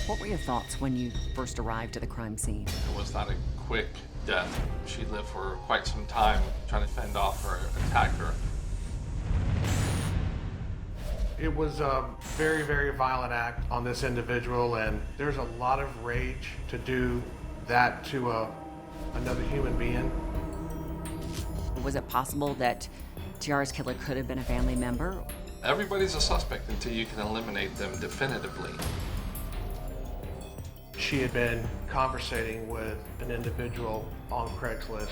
What were your thoughts when you first arrived at the crime scene? It was not a quick death. She lived for quite some time trying to fend off her attacker. It was a very, very violent act on this individual, and there's a lot of rage to do that to another human being. Was it possible that Tiara's killer could have been a family member? Everybody's a suspect until you can eliminate them definitively. She had been conversating with an individual on Craigslist.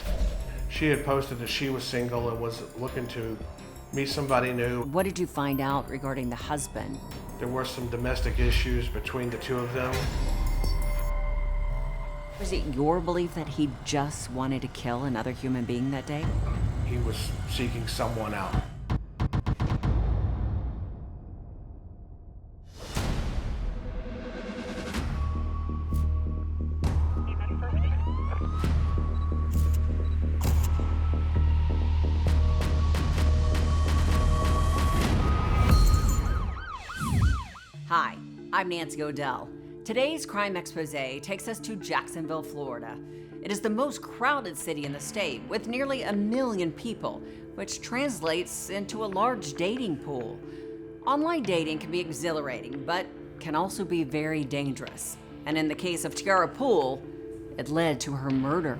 She had posted that she was single and was looking to meet somebody new. What did you find out regarding the husband? There were some domestic issues between the two of them. Was it your belief that he just wanted to kill another human being that day? He was seeking someone out. Hi, I'm Nancy O'Dell. Today's Crime Exposé takes us to Jacksonville, Florida. It is the most crowded city in the state, with nearly 1 million people, which translates into a large dating pool. Online dating can be exhilarating, but can also be very dangerous. And in the case of Tiara Pool, it led to her murder.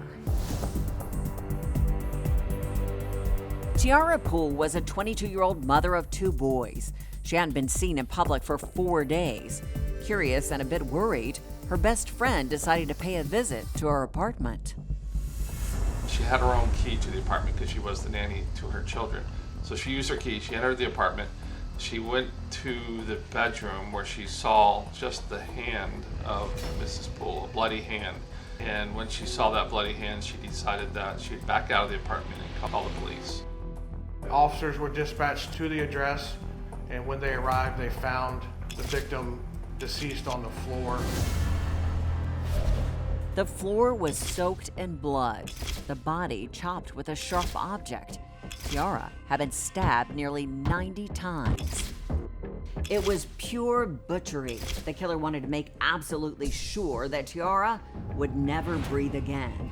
Tiara Pool was a 22-year-old mother of 2 boys. She hadn't been seen in public for 4 days. Curious and a bit worried, her best friend decided to pay a visit to her apartment. She had her own key to the apartment because she was the nanny to her children. So she used her key, she entered the apartment, she went to the bedroom where she saw just the hand of Mrs. Pool, a bloody hand. And when she saw that bloody hand, she decided that she'd back out of the apartment and call the police. Officers were dispatched to the address, and when they arrived, they found the victim deceased on the floor. The floor was soaked in blood, the body chopped with a sharp object. Tiara had been stabbed nearly 90 times. It was pure butchery. The killer wanted to make absolutely sure that Tiara would never breathe again.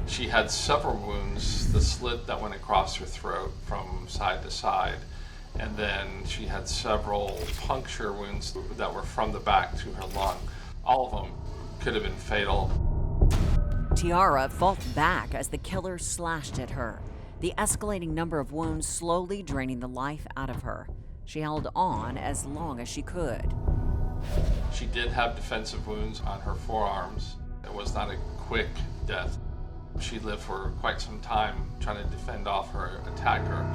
She had several wounds, the slit that went across her throat from side to side, and then she had several puncture wounds that were from the back to her lung. All of them could have been fatal. Tiara fought back as the killer slashed at her, the escalating number of wounds slowly draining the life out of her. She held on as long as she could. She did have defensive wounds on her forearms. It was not a quick death. She lived for quite some time trying to defend off her attacker.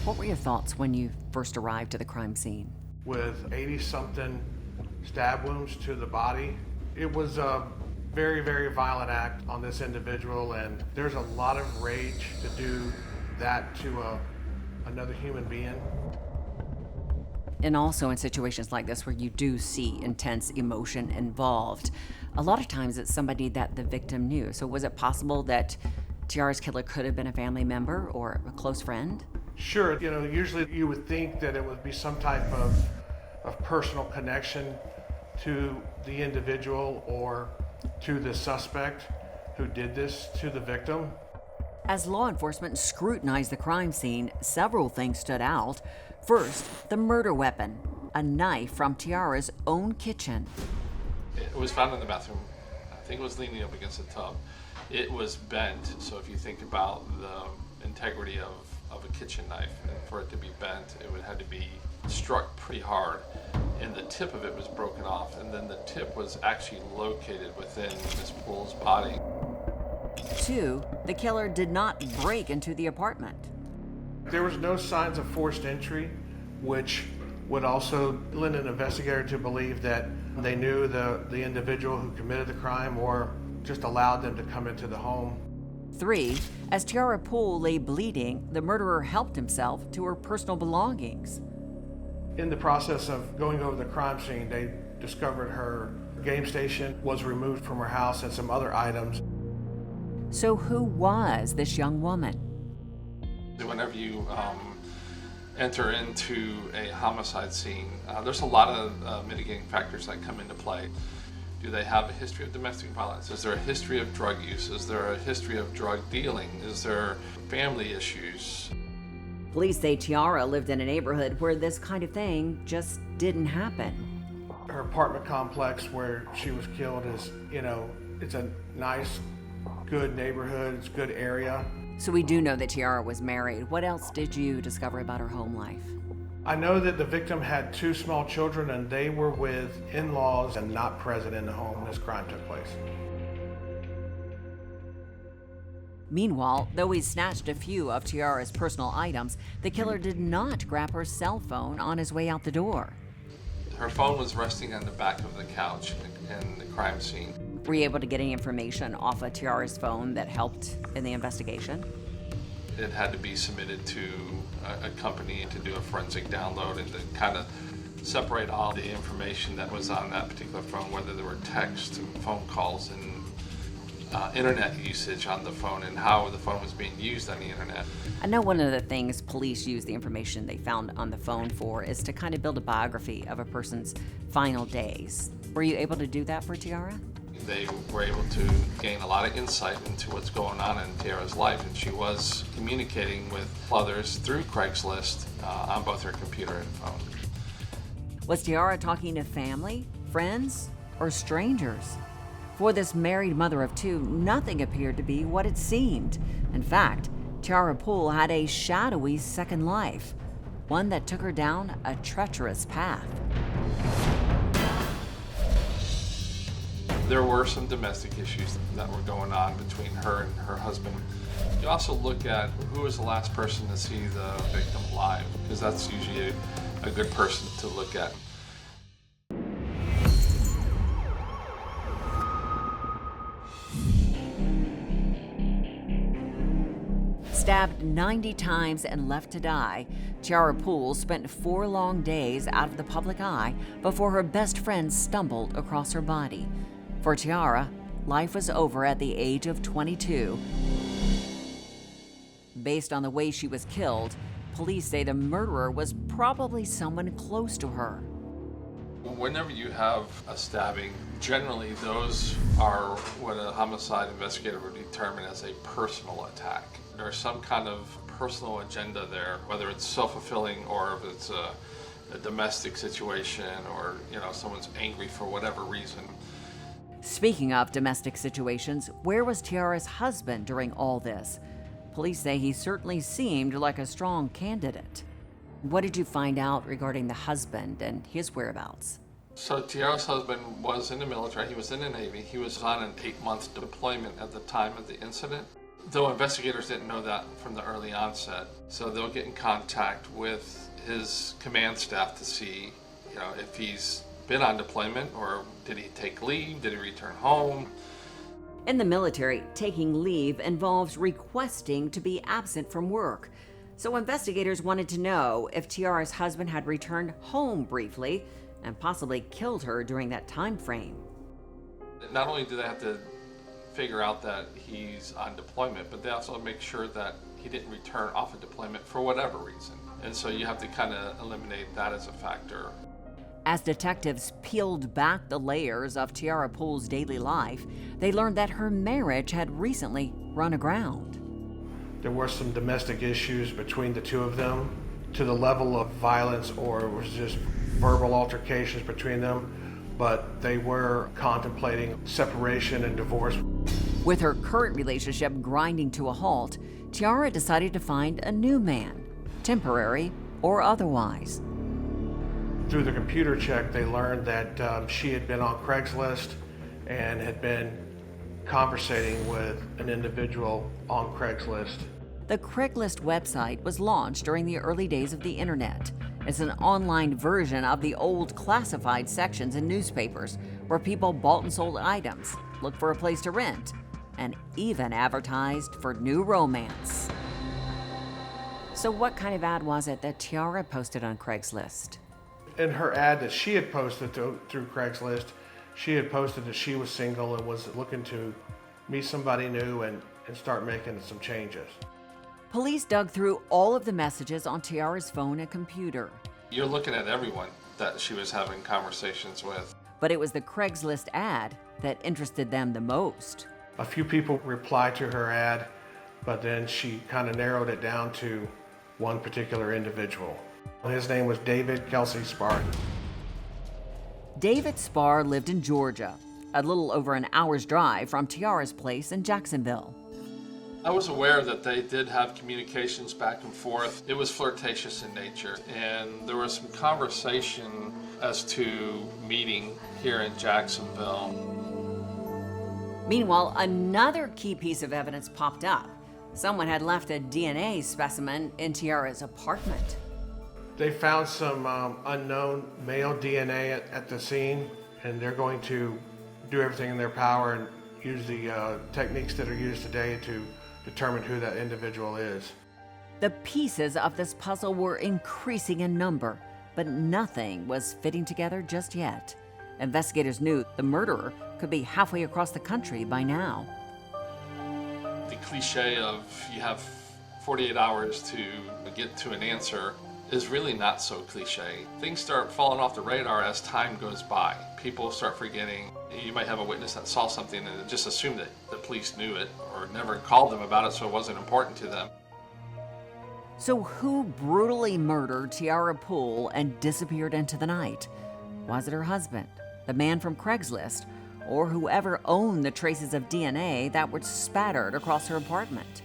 What were your thoughts when you first arrived to the crime scene? With 80-something stab wounds to the body, it was a very, very violent act on this individual, and there's a lot of rage to do that to another human being. And also in situations like this where you do see intense emotion involved, a lot of times it's somebody that the victim knew. So was it possible that Tiara's killer could have been a family member or a close friend? Sure, usually you would think that it would be some type of personal connection to the individual or to the suspect who did this to the victim. As law enforcement scrutinized the crime scene, several things stood out. First, the murder weapon, a knife from Tiara's own kitchen. It was found in the bathroom. I think it was leaning up against the tub. It was bent, so if you think about the integrity of a kitchen knife, and for it to be bent, it would have to be struck pretty hard, and the tip of it was broken off, and then the tip was actually located within Miss Pool's body. 2, the killer did not break into the apartment. There was no signs of forced entry, which would also lend an investigator to believe that they knew the individual who committed the crime or just allowed them to come into the home. 3, as Tiara Pool lay bleeding, the murderer helped himself to her personal belongings. In the process of going over the crime scene, they discovered her game station was removed from her house and some other items. So who was this young woman? Whenever you enter into a homicide scene, there's a lot of mitigating factors that come into play. Do they have a history of domestic violence? Is there a history of drug use? Is there a history of drug dealing? Is there family issues? Police say Tiara lived in a neighborhood where this kind of thing just didn't happen. Her apartment complex where she was killed is, it's a nice, good neighborhood, it's a good area. So we do know that Tiara was married. What else did you discover about her home life? I know that the victim had 2 small children and they were with in-laws and not present in the home when this crime took place. Meanwhile, though he snatched a few of Tiara's personal items, the killer did not grab her cell phone on his way out the door. Her phone was resting on the back of the couch in the crime scene. Were you able to get any information off of Tiara's phone that helped in the investigation? It had to be submitted to a company to do a forensic download and to kind of separate all the information that was on that particular phone, whether there were texts and phone calls and internet usage on the phone and how the phone was being used on the internet. I know one of the things police use the information they found on the phone for is to kind of build a biography of a person's final days. Were you able to do that for Tiara? They were able to gain a lot of insight into what's going on in Tiara's life, and she was communicating with others through Craigslist on both her computer and phone. Was Tiara talking to family, friends, or strangers? For this married mother of 2, nothing appeared to be what it seemed. In fact, Tiara Pool had a shadowy second life, one that took her down a treacherous path. There were some domestic issues that were going on between her and her husband. You also look at who was the last person to see the victim alive, because that's usually a good person to look at. Stabbed 90 times and left to die, Tiara Pool spent 4 long days out of the public eye before her best friend stumbled across her body. For Tiara, life was over at the age of 22. Based on the way she was killed, police say the murderer was probably someone close to her. Whenever you have a stabbing, generally those are what a homicide investigator would determine as a personal attack. There's some kind of personal agenda there, whether it's self-fulfilling or if it's a domestic situation or someone's angry for whatever reason. Speaking of domestic situations, where was Tiara's husband during all this? Police say he certainly seemed like a strong candidate. What did you find out regarding the husband and his whereabouts? So Tiara's husband was in the military. He was in the Navy. He was on an 8-month deployment at the time of the incident. Though investigators didn't know that from the early onset, so they'll get in contact with his command staff to see, if he's been on deployment or did he take leave, did he return home? In the military, taking leave involves requesting to be absent from work. So investigators wanted to know if Tiara's husband had returned home briefly and possibly killed her during that time frame. Not only do they have to figure out that he's on deployment, but they also make sure that he didn't return off of deployment for whatever reason. And so you have to kind of eliminate that as a factor. As detectives peeled back the layers of Tiara Pool's daily life, they learned that her marriage had recently run aground. There were some domestic issues between the 2 of them to the level of violence, or it was just verbal altercations between them, but they were contemplating separation and divorce. With her current relationship grinding to a halt, Tiara decided to find a new man, temporary or otherwise. Through the computer check, they learned that she had been on Craigslist and had been conversating with an individual on Craigslist. The Craigslist website was launched during the early days of the internet. It's an online version of the old classified sections in newspapers where people bought and sold items, looked for a place to rent, and even advertised for new romance. So what kind of ad was it that Tiara posted on Craigslist? In her ad that she had posted through Craigslist, she had posted that she was single and was looking to meet somebody new and start making some changes. Police dug through all of the messages on Tiara's phone and computer. You're looking at everyone that she was having conversations with. But it was the Craigslist ad that interested them the most. A few people replied to her ad, but then she kind of narrowed it down to one particular individual. His name was David Sparre. David Sparre lived in Georgia, a little over an hour's drive from Tiara's place in Jacksonville. I was aware that they did have communications back and forth. It was flirtatious in nature, and there was some conversation as to meeting here in Jacksonville. Meanwhile, another key piece of evidence popped up. Someone had left a DNA specimen in Tiara's apartment. They found some unknown male DNA at the scene, and they're going to do everything in their power and use the techniques that are used today to determine who that individual is. The pieces of this puzzle were increasing in number, but nothing was fitting together just yet. Investigators knew the murderer could be halfway across the country by now. The cliche of you have 48 hours to get to an answer is really not so cliche. Things start falling off the radar as time goes by. People start forgetting. You might have a witness that saw something and just assumed that the police knew it or never called them about it, so it wasn't important to them. So who brutally murdered Tiara Pool and disappeared into the night? Was it her husband, the man from Craigslist, or whoever owned the traces of DNA that were spattered across her apartment?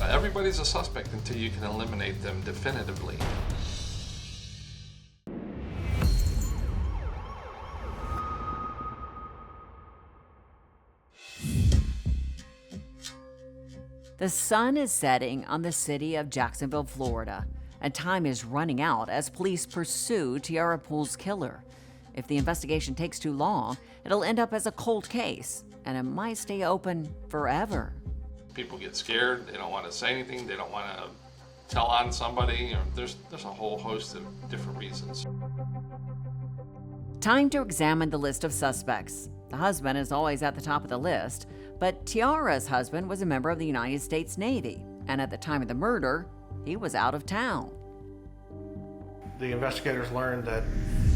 Everybody's a suspect until you can eliminate them definitively. The sun is setting on the city of Jacksonville, Florida, and time is running out as police pursue Tiara Pool's killer. If the investigation takes too long, it'll end up as a cold case, and it might stay open forever. People get scared, they don't want to say anything, they don't want to tell on somebody, or there's a whole host of different reasons. Time to examine the list of suspects. The husband is always at the top of the list, but Tiara's husband was a member of the United States Navy, and at the time of the murder, he was out of town. The investigators learned that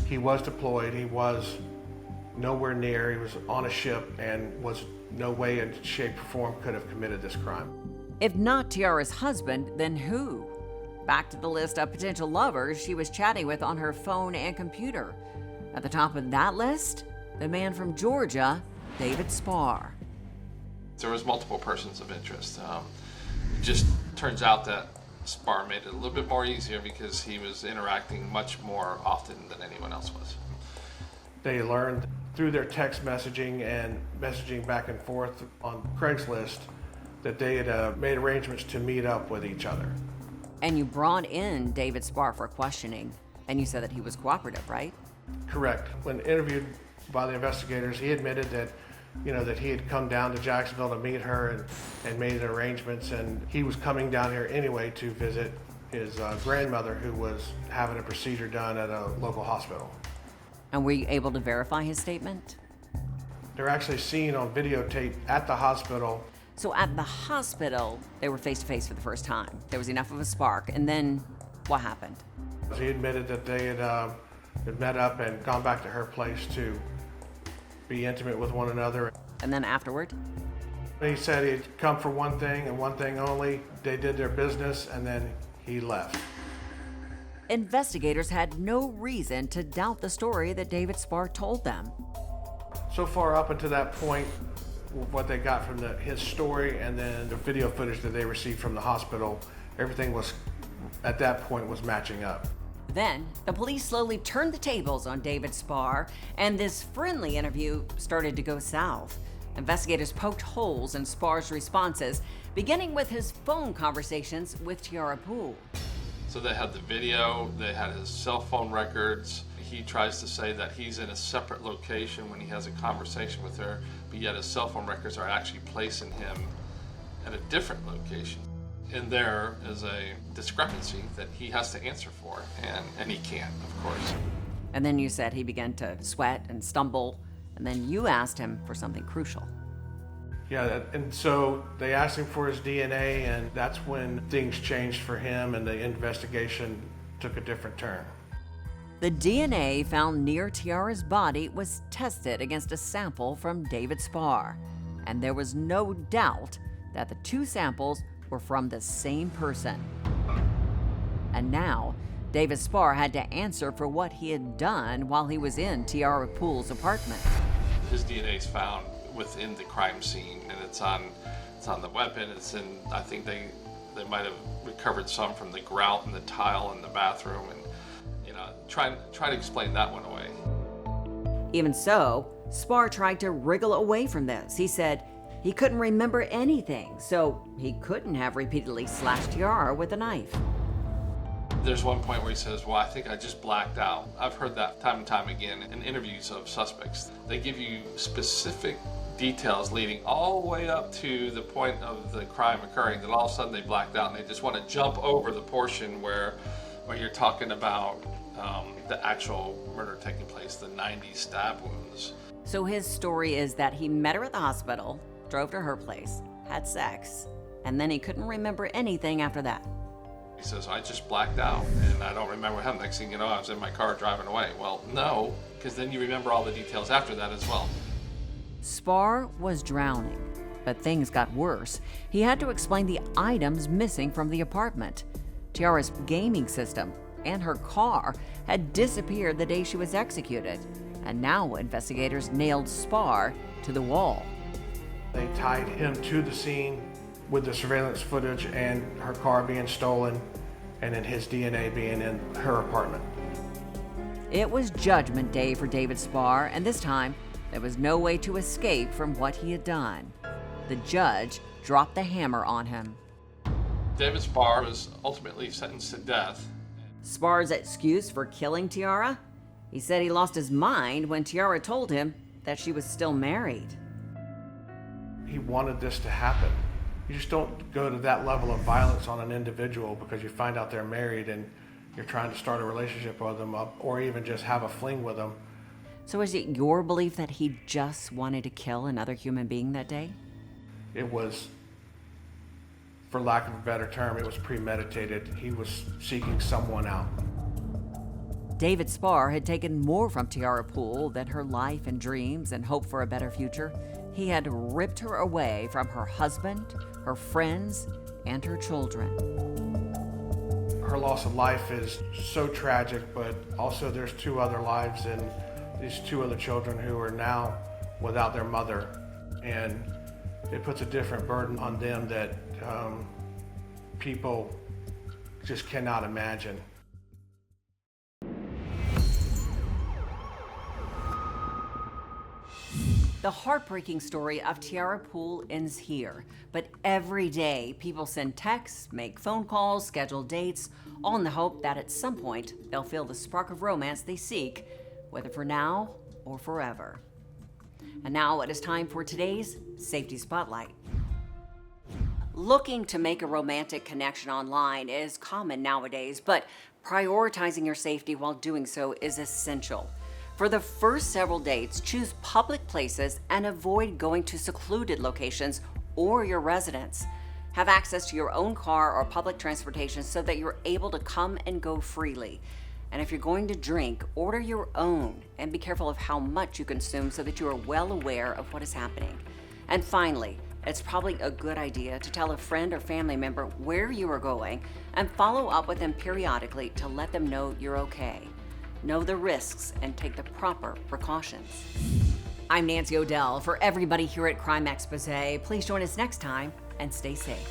he was deployed, he was nowhere near, he was on a ship, and was no way in shape or form could have committed this crime. If not Tiara's husband, then who? Back to the list of potential lovers she was chatting with on her phone and computer. At the top of that list, the man from Georgia, David Sparre. There was multiple persons of interest. It just turns out that Sparre made it a little bit more easier because he was interacting much more often than anyone else was. They learned through their text messaging and messaging back and forth on Craigslist that they had made arrangements to meet up with each other. And you brought in David Sparre for questioning, and you said that he was cooperative, right? Correct. When interviewed by the investigators, he admitted that that he had come down to Jacksonville to meet her and made arrangements, and he was coming down here anyway to visit his grandmother who was having a procedure done at a local hospital. And were you able to verify his statement? They're actually seen on videotape at the hospital. So at the hospital, they were face to face for the first time. There was enough of a spark, and then what happened? He admitted that they had met up and gone back to her place to be intimate with one another. And then afterward? He said he'd come for one thing and one thing only. They did their business, and then he left. Investigators had no reason to doubt the story that David Sparre told them. So far up until that point, what they got from his story and then the video footage that they received from the hospital, everything was, at that point, was matching up. Then, the police slowly turned the tables on David Sparre, and this friendly interview started to go south. Investigators poked holes in Sparre's responses, beginning with his phone conversations with Tiara Pool. So they had the video, they had his cell phone records. He tries to say that he's in a separate location when he has a conversation with her, but yet his cell phone records are actually placing him at a different location. And there is a discrepancy that he has to answer for, and he can't, of course. And then you said he began to sweat and stumble, and then you asked him for something crucial. Yeah, and so they asked him for his DNA, and that's when things changed for him and the investigation took a different turn. The DNA found near Tiara's body was tested against a sample from David Sparre, and there was no doubt that the two samples were from the same person. And now, David Sparre had to answer for what he had done while he was in Tiara Pool's apartment. His DNA is found within the crime scene, and it's on the weapon. I think they might have recovered some from the grout and the tile in the bathroom, and try to explain that one away. Even so, Sparre tried to wriggle away from this. He said he couldn't remember anything, so he couldn't have repeatedly slashed Tiara with a knife. There's one point where he says, well, I think I just blacked out. I've heard that time and time again in interviews of suspects. They give you specific details leading all the way up to the point of the crime occurring, that all of a sudden they blacked out and they just want to jump over the portion where you're talking about the actual murder taking place, the 90 stab wounds. So his story is that he met her at the hospital, drove to her place, had sex, and then he couldn't remember anything after that. He says, I just blacked out and I don't remember what happened. Next thing you know, I was in my car driving away. Well, no, because then you remember all the details after that as well. Sparre was drowning, but things got worse. He had to explain the items missing from the apartment. Tiara's gaming system and her car had disappeared the day she was executed, and now investigators nailed Sparre to the wall. They tied him to the scene with the surveillance footage and her car being stolen, and then his DNA being in her apartment. It was Judgment Day for David Sparre, and this time there was no way to escape from what he had done. The judge dropped the hammer on him. David Sparre was ultimately sentenced to death. Sparre's excuse for killing Tiara? He said he lost his mind when Tiara told him that she was still married. He wanted this to happen. You just don't go to that level of violence on an individual because you find out they're married and you're trying to start a relationship with them or even just have a fling with them. So is it your belief that he just wanted to kill another human being that day? It was, for lack of a better term, it was premeditated. He was seeking someone out. David Sparre had taken more from Tiara Pool than her life and dreams and hope for a better future. He had ripped her away from her husband, her friends, and her children. Her loss of life is so tragic, but also there's two other lives and these two other children who are now without their mother. And it puts a different burden on them that people just cannot imagine. The heartbreaking story of Tiara Pool ends here, but every day people send texts, make phone calls, schedule dates, all in the hope that at some point they'll feel the spark of romance they seek, whether for now or forever. And now it is time for today's Safety Spotlight. Looking to make a romantic connection online is common nowadays, but prioritizing your safety while doing so is essential. For the first several dates, choose public places and avoid going to secluded locations or your residence. Have access to your own car or public transportation so that you're able to come and go freely. And if you're going to drink, order your own and be careful of how much you consume so that you are well aware of what is happening. And finally, it's probably a good idea to tell a friend or family member where you are going and follow up with them periodically to let them know you're okay. Know the risks and take the proper precautions. I'm Nancy O'Dell. For everybody here at Crime Exposé, please join us next time and stay safe.